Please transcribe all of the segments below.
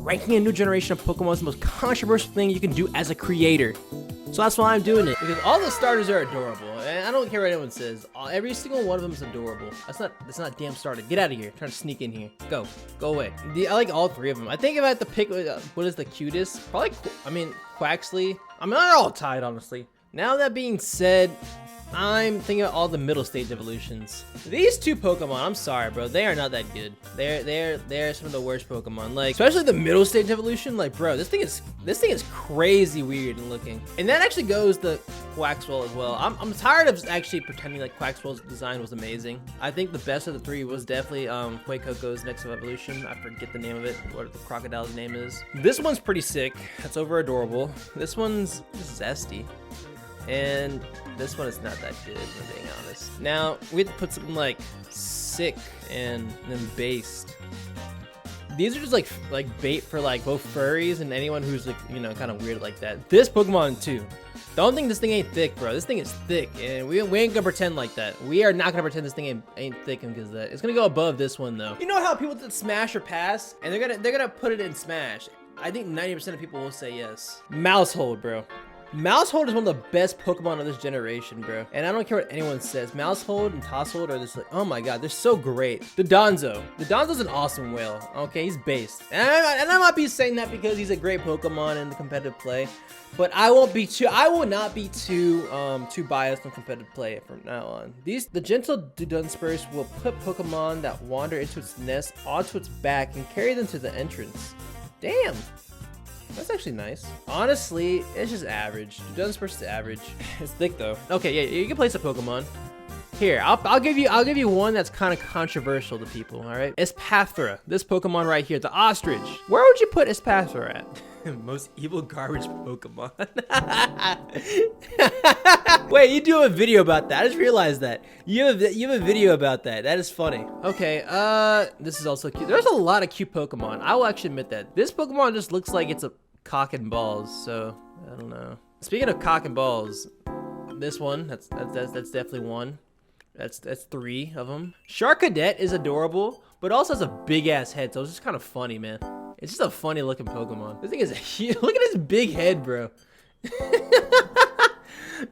ranking a new generation of Pokemon is the most controversial thing you can do as a creator. So that's why I'm doing it. Because all the starters are adorable. And I don't care what anyone says. Every single one of them is adorable. That's not a damn starter. Get out of here. I'm trying to sneak in here. Go away. I like all three of them. I think if I had to pick what is the cutest, probably, Quaxley. I mean, they're all tied, honestly. Now that being said, I'm thinking of all the middle stage evolutions. These two Pokemon, I'm sorry, bro, they are not that good. They're some of the worst Pokemon. Like, especially the middle stage evolution. Like, bro, this thing is crazy weird and and that actually goes to Quaxwell as well. I'm tired of actually pretending like Quaxwell's design was amazing. I think the best of the three was definitely Quakeco's next evolution. I forget the name of it, what the crocodile's name is. This one's pretty sick. That's over adorable. This one's zesty. And this one is not that good, if I'm being honest. Now, we have to put something like sick and then based. These are just like bait for like both furries and anyone who's like, you know, kind of weird like that. This Pokemon too. Don't think this thing ain't thick, bro. This thing is thick, and we ain't gonna pretend like that. We are not gonna pretend this thing ain't thick because that. It's gonna go above this one though. You know how people did Smash or Pass, and they're gonna put it in Smash. I think 90% of people will say yes. Mousehold, bro. Mousehold is one of the best Pokemon of this generation, bro. And I don't care what anyone says. Mousehold and Tosshold are just like, oh my god, they're so great. The Donzo's an awesome whale. Okay, he's based. And I might be saying that because he's a great Pokemon in the competitive play. But I will not be too biased on competitive play from now on. The gentle Dunsparce will put Pokemon that wander into its nest onto its back and carry them to the entrance. Damn. That's actually nice. Honestly, it's just average. Dunsparce is average. It's thick though. Okay, yeah, you can place a Pokemon. Here, I'll give you one that's kind of controversial to people. All right, Espathra. This Pokemon right here, the ostrich. Where would you put Espathra at? Most evil garbage Pokemon. Wait, you do a video about that? I just realized that you have a video about that. That is funny. Okay, this is also cute. There's a lot of cute Pokemon. I will actually admit that. This Pokemon just looks like it's a cock and balls. So I don't know. Speaking of cock and balls, this one that's definitely one. That's three of them. Charcadet is adorable, but also has a big ass head, so it's just kind of funny, man. It's just a funny looking Pokemon. This thing is huge. Look at his big head, bro.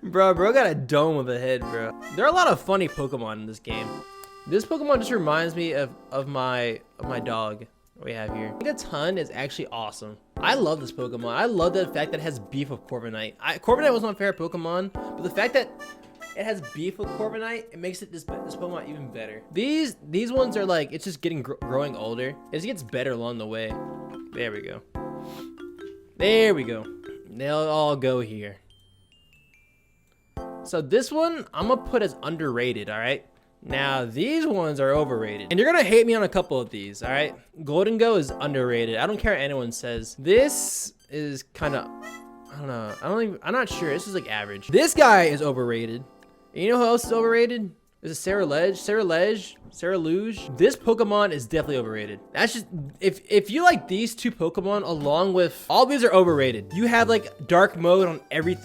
Bro got a dome of a head, bro. There are a lot of funny Pokemon in this game. This Pokemon just reminds me of my dog we have here. Megaton is actually awesome. I love this Pokemon. I love the fact that it has beef with Corviknight. Corviknight was my favorite Pokemon, but the fact that it has beef with Corviknight, it makes this Pokemon even better. These ones are like, it's just growing older. It just gets better along the way. There we go. There we go. They'll all go here. So this one, I'm gonna put as underrated, all right? Now, these ones are overrated. And you're gonna hate me on a couple of these, all right? Golden Go is underrated. I don't care what anyone says. This is kind of, I don't know. I'm not sure. This is like average. This guy is overrated. And you know who else is overrated? Is it Sarah Luge? This Pokemon is definitely overrated. That's just, if you like these two Pokemon along with, all these are overrated. You have like dark mode on every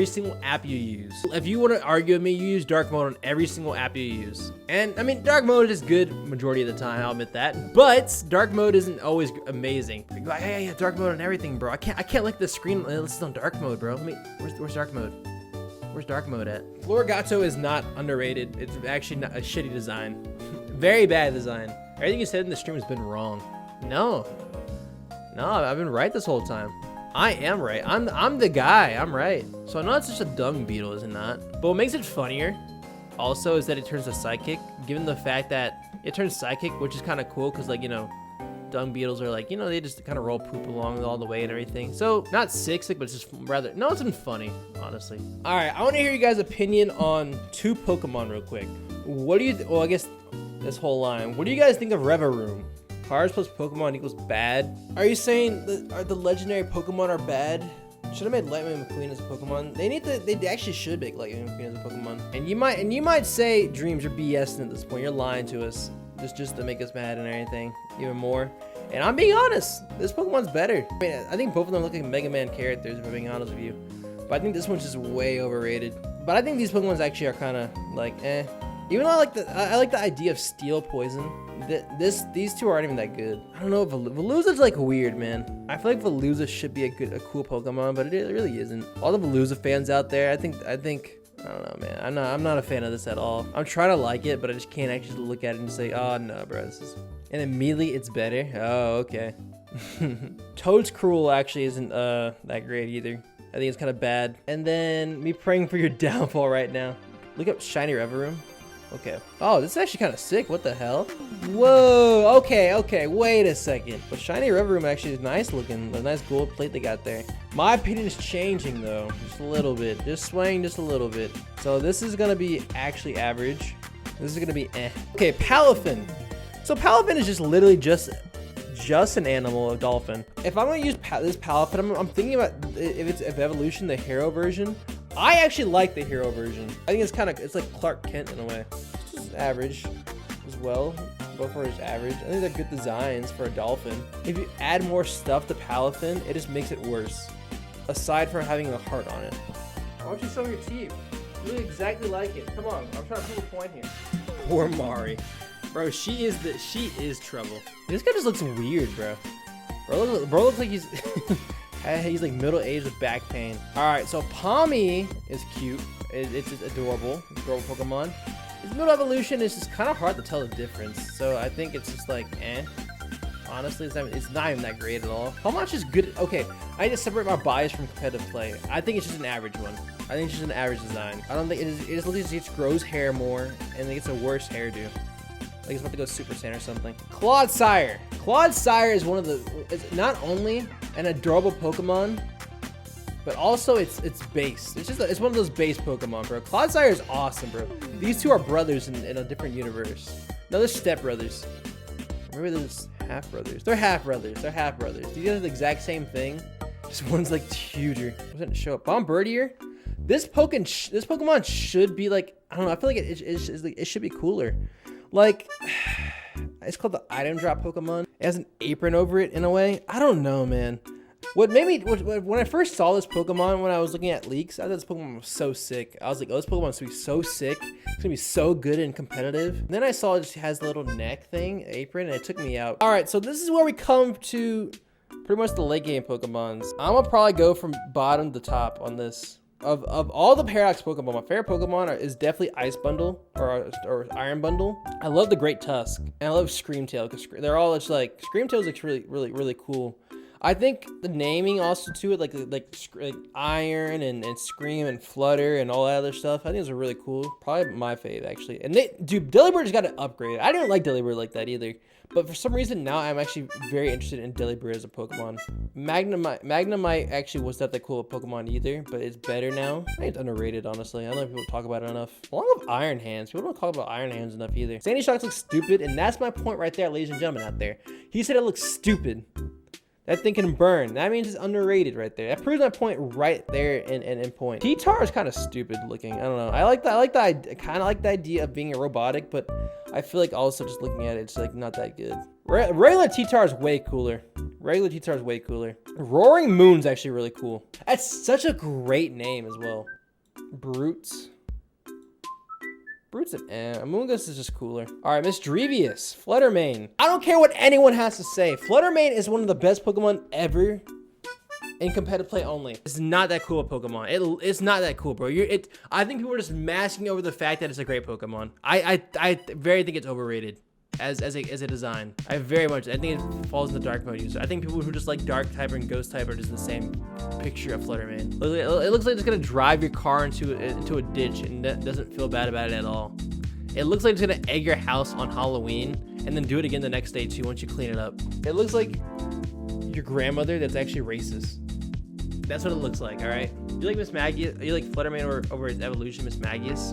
single app you use. If you want to argue with me, you use dark mode on every single app you use. And I mean, dark mode is good majority of the time, I'll admit that. But dark mode isn't always amazing. You're like, hey, yeah, dark mode on everything, bro. I can't like the screen. This is on dark mode, bro. Where's dark mode? Where's dark mode at? Florigato is not underrated. It's actually not a shitty design. Very bad design. Everything you said in the stream has been wrong. No, I've been right this whole time. I am right. I'm the guy. I'm right. So I know it's just a dung beetle, is it not? But what makes it funnier also is that it turns to psychic, given the fact that it turns psychic, which is kind of cool because, like, you know, dung beetles are like, you know, they just kind of roll poop along all the way and everything. So not sick, but it's just rather, no, it's been funny, honestly. All right, I want to hear you guys' opinion on two Pokemon real quick. What do you, well, I guess this whole line. What do you guys think of Revaroom? Cars plus Pokemon equals bad. Are you saying that the legendary Pokemon are bad? Should have made Lightning McQueen as a Pokemon. They actually should make Lightning McQueen as a Pokemon. And you might say, Dreams, you're BSing at this point. You're lying to us. Just to make us mad and everything, even more. And I'm being honest, this Pokemon's better. I mean, I think both of them look like Mega Man characters, if I'm being honest with you. But I think this one's just way overrated. But I think these Pokemons actually are kind of like, eh. Even though I like the idea of Steel Poison. These two aren't even that good. I don't know. Veluza's like weird, man. I feel like Veluza should be a cool Pokemon, but it really isn't. All the Veluza fans out there, I think. I don't know, man. I'm not a fan of this at all. I'm trying to like it, but I just can't actually look at it and say, oh no, bro. And immediately it's better. Oh, okay. Toad's Cruel actually isn't that great either. I think it's kind of bad. And then me praying for your downfall right now. Look up Shiny Reverum. Okay. Oh, this is actually kind of sick. What the hell? Whoa. Okay. Wait a second. But Shiny Reverum actually is nice looking. The nice gold plate they got there. My opinion is changing though. Just a little bit. Just swaying just a little bit. So this is going to be actually average. This is going to be eh. Okay, Palafin. So Palafin is just literally just an animal, a dolphin. If I'm going to use this Palafin, I'm thinking about if evolution, the hero version. I actually like the hero version. I think it's like Clark Kent in a way. It's just average as well. Both are just average. I think they're good designs for a dolphin. If you add more stuff to Palafin, it just makes it worse. Aside from having a heart on it. Why don't you show your teeth? You look exactly like it. Come on, I'm trying to prove a point here. Poor Mari. Bro, she is trouble. This guy just looks weird, bro. Bro looks like he's he's like middle-aged with back pain. All right, so Palmy is cute. It's adorable Pokemon. Its middle evolution is just kind of hard to tell the difference. So I think it's just like eh. Honestly, it's not even that great at all. How much is good? Okay, I need to separate my bias from competitive play. I think it's just an average one. I think it's just an average design. I don't think it is. It just looks like it just grows hair more, and it gets a worse hairdo. Like it's about to go Super Saiyan or something. Clodsire. Clodsire is one of the. It's not only an adorable Pokemon, but also it's base. It's one of those base Pokemon, bro. Clodsire is awesome, bro. These two are brothers in a different universe. No, they're step brothers. Maybe they're just half brothers. They're half brothers. These guys are the exact same thing. Just one's like huger. What didn't show up? Bombirdier. This Pokemon should be like, I don't know. I feel like it should be cooler. Like, it's called the item drop Pokemon. It has an apron over it in a way. I don't know, man. What made me, when I first saw this Pokemon, when I was looking at leaks, I thought this Pokemon was so sick. I was like, oh, this Pokemon's gonna be so sick. It's gonna be so good and competitive. And then I saw it just has the little neck thing, apron, and it took me out. All right, so this is where we come to pretty much the late game Pokemons. I'm gonna probably go from bottom to top on this. Of all the Paradox Pokemon, my favorite Pokemon is definitely Ice Bundle or Iron Bundle. I love the Great Tusk, and I love Screamtail because they're all just like Screamtail looks really cool. I think the naming also to it, like Iron and Scream and Flutter and all that other stuff, I think those are really cool. Probably my fave actually. And dude, Delibird just got to upgrade. I didn't like Delibird like that either. But for some reason now I'm actually very interested in Delibird as a Pokemon. Magnemite actually was not that cool a Pokemon either, but it's better now. I think it's underrated, honestly. I don't know if people talk about it enough. Along with Iron Hands. People don't talk about Iron Hands enough either. Sandy Shocks looks stupid, and that's my point right there, ladies and gentlemen out there. He said it looks stupid. That thing can burn. That means it's underrated right there. That proves my point right there in point. T-Tar is kind of stupid looking. I don't know. I kind of like the idea of being a robotic, but I feel like also just looking at it, it's like not that good. Regular T-Tar is way cooler. Roaring Moon's actually really cool. That's such a great name as well. Brutes an Amoonguss is just cooler. All right, Misdrevious, Fluttermane. I don't care what anyone has to say. Fluttermane is one of the best Pokemon ever in competitive play only. It's not that cool a Pokemon. It's not that cool, bro. I think people are just masking over the fact that it's a great Pokemon. I very think it's overrated as a design. I think it falls in the dark mode user. I think people who just like dark type and ghost type are just the same picture of Fluttermane. It looks like it's gonna drive your car into a ditch and that doesn't feel bad about it at all. It looks like it's gonna egg your house on Halloween and then do it again the next day too once you clean it up. It looks like your grandmother that's actually racist. That's what it looks like, all right? You like Miss Magius? You like Fluttermane over its evolution, Miss Magius?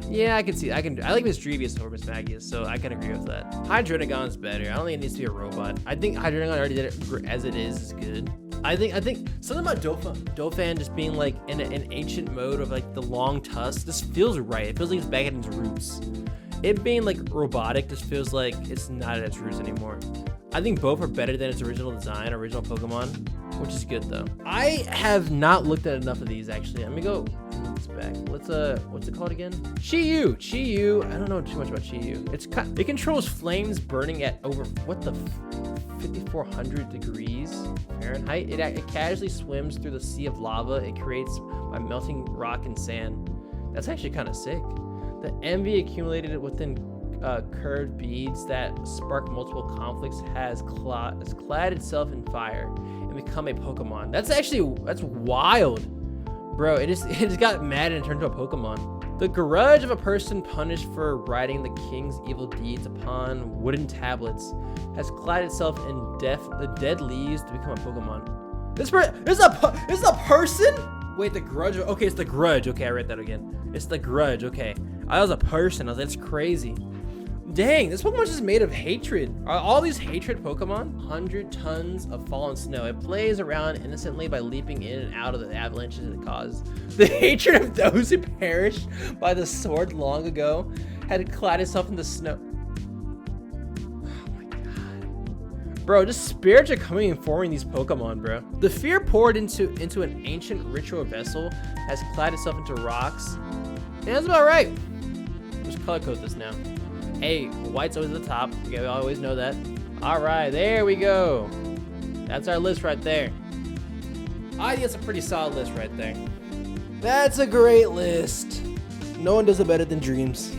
Yeah, I can see. I like Misdrevious over Miss Magius, so I can agree with that. Hydreigon's better. I don't think it needs to be a robot. I think Hydreigon already did it as it is good. I think something about Dauphin just being like in an ancient mode of like the long tusk just feels right. It feels like it's back at its roots. It being like robotic just feels like it's not at its roots anymore. I think both are better than its original design, original Pokemon, which is good though. I have not looked at enough of these actually. Let me go move this back. Let's what's it called again? Chi-Yu. I don't know too much about Chi-Yu. It controls flames burning at over 5,400 degrees Fahrenheit. It casually swims through the sea of lava it creates by melting rock and sand. That's actually kind of sick. The envy accumulated within curved beads that spark multiple conflicts has clad itself in fire and become a Pokemon. That's wild, bro. It just got mad and turned into a Pokemon. The grudge of a person punished for writing the king's evil deeds upon wooden tablets has clad itself in the dead leaves to become a Pokemon. This is a person? Wait, the grudge. Okay, it's the grudge. Okay, I read that again. It's the grudge. Okay, I was a person. I was like, that's crazy. Dang, this Pokemon's just made of hatred. Are all these hatred Pokemon? 100 tons of fallen snow. It plays around innocently by leaping in and out of the avalanches it caused. The hatred of those who perished by the sword long ago had clad itself in the snow. Oh my god. Bro, just spirits are coming and forming these Pokemon, bro. The fear poured into an ancient ritual vessel has clad itself into rocks. Yeah, that's about right. Just color code this now. Hey, white's always at the top. Okay, we always know that. All right, there we go. That's our list right there. I think it's a pretty solid list right there. That's a great list. No one does it better than Dreams.